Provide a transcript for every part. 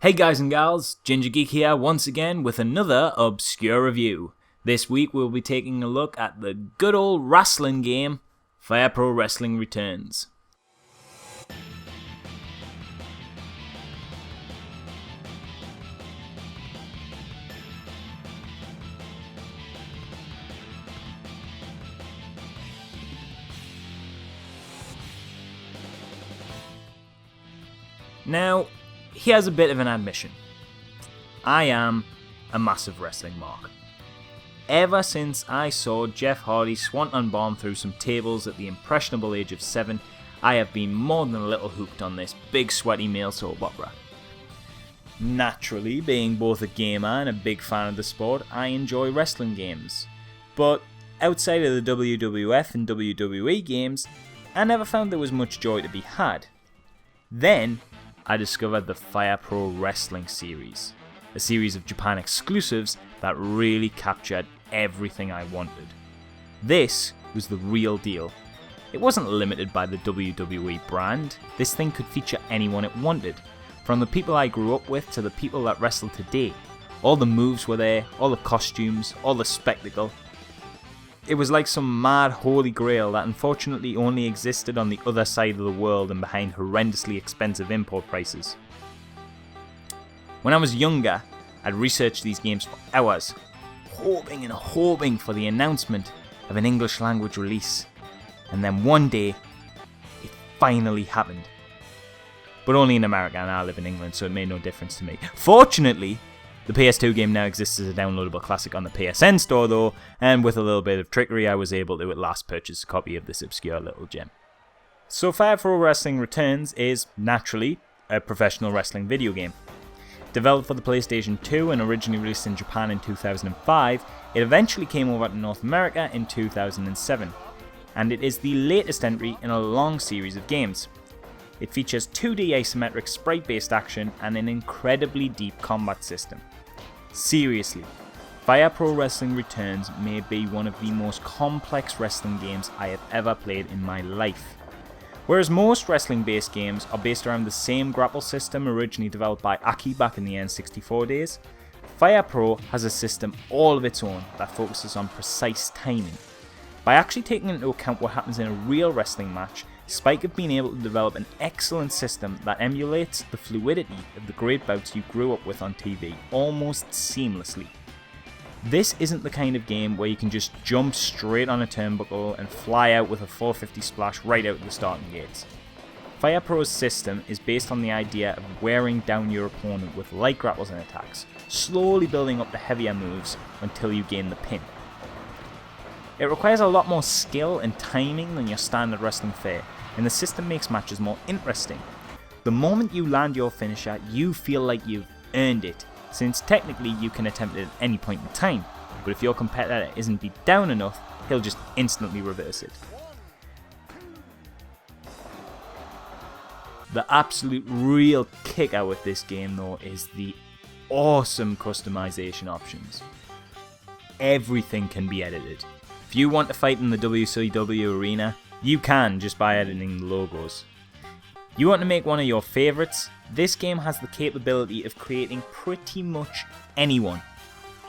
Hey guys and gals, Ginger Geek here once again with another obscure review. This week we'll be taking a look at the good old rasslin game, Fire Pro Wrestling Returns. Now, here's a bit of an admission. I am a massive wrestling mark. Ever since I saw Jeff Hardy swanton bomb through some tables at the impressionable age of 7, I have been more than a little hooked on this big sweaty male soap opera. Naturally, being both a gamer and a big fan of the sport, I enjoy wrestling games. But outside of the WWF and WWE games, I never found there was much joy to be had. Then, I discovered the Fire Pro Wrestling series, a series of Japan exclusives that really captured everything I wanted. This was the real deal. It wasn't limited by the WWE brand, this thing could feature anyone it wanted, from the people I grew up with to the people that wrestle today. All the moves were there, all the costumes, all the spectacle. It was like some mad holy grail that unfortunately only existed on the other side of the world and behind horrendously expensive import prices. When I was younger, I'd research these games for hours, hoping for the announcement of an English language release. And then one day, it finally happened. But only in America, and I live in England, so it made no difference to me. Fortunately, the PS2 game now exists as a downloadable classic on the PSN store though, and with a little bit of trickery I was able to at last purchase a copy of this obscure little gem. So Fire Pro Wrestling Returns is, naturally, a professional wrestling video game. Developed for the PlayStation 2 and originally released in Japan in 2005, it eventually came over to North America in 2007, and it is the latest entry in a long series of games. It features 2D isometric sprite-based action and an incredibly deep combat system. Seriously, Fire Pro Wrestling Returns may be one of the most complex wrestling games I have ever played in my life. Whereas most wrestling-based games are based around the same grapple system originally developed by Aki back in the N64 days, Fire Pro has a system all of its own that focuses on precise timing. By actually taking into account what happens in a real wrestling match, Spike have been able to develop an excellent system that emulates the fluidity of the great bouts you grew up with on TV almost seamlessly. This isn't the kind of game where you can just jump straight on a turnbuckle and fly out with a 450 splash right out of the starting gates. Fire Pro's system is based on the idea of wearing down your opponent with light grapples and attacks, slowly building up the heavier moves until you gain the pin. It requires a lot more skill and timing than your standard wrestling fare, and the system makes matches more interesting. The moment you land your finisher, you feel like you've earned it, since technically you can attempt it at any point in time, but if your competitor isn't beat down enough, he'll just instantly reverse it. The absolute real kicker with this game though is the awesome customization options. Everything can be edited. If you want to fight in the WCW arena, you can just by editing the logos. You want to make one of your favourites? This game has the capability of creating pretty much anyone.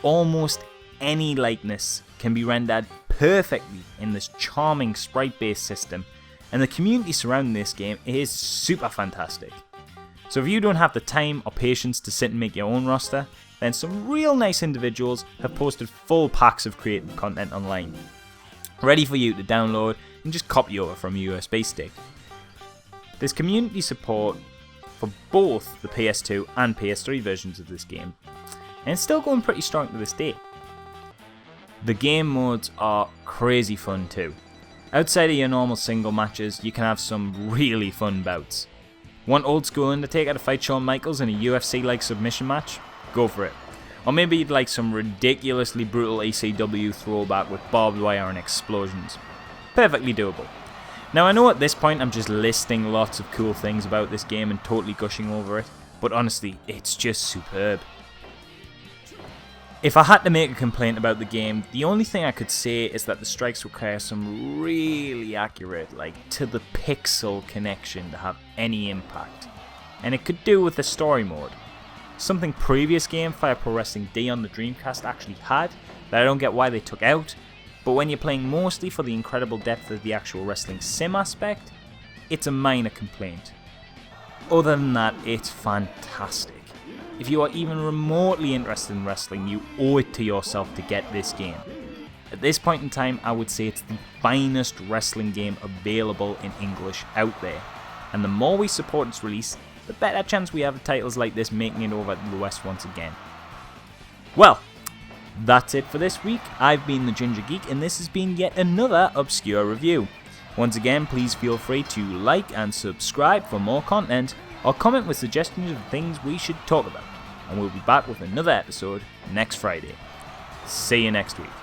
Almost any likeness can be rendered perfectly in this charming sprite-based system, and the community surrounding this game is super fantastic. So if you don't have the time or patience to sit and make your own roster, then some real nice individuals have posted full packs of creative content online, ready for you to download and just copy over from a USB stick. There's community support for both the PS2 and PS3 versions of this game, and it's still going pretty strong to this day. The game modes are crazy fun too. Outside of your normal single matches, you can have some really fun bouts. Want old school Undertaker to fight Shawn Michaels in a UFC-like submission match? Go for it. Or maybe you'd like some ridiculously brutal ECW throwback with barbed wire and explosions. Perfectly doable. Now I know at this point I'm just listing lots of cool things about this game and totally gushing over it, but honestly, it's just superb. If I had to make a complaint about the game, the only thing I could say is that the strikes require some really accurate, like to the pixel connection to have any impact, and it could do with the story mode. something previous game Fire Pro Wrestling D on the Dreamcast actually had that I don't get why they took out, but when you're playing mostly for the incredible depth of the actual wrestling sim aspect, it's a minor complaint. Other than that, it's fantastic. If you are even remotely interested in wrestling, you owe it to yourself to get this game. At this point in time, I would say it's the finest wrestling game available in English out there, and the more we support its release, the better chance we have of titles like this making it over to the West once again. Well, that's it for this week. I've been the Ginger Geek, and this has been yet another obscure review. Once again, please feel free to like and subscribe for more content, or comment with suggestions of things we should talk about, and we'll be back with another episode next Friday. See you next week.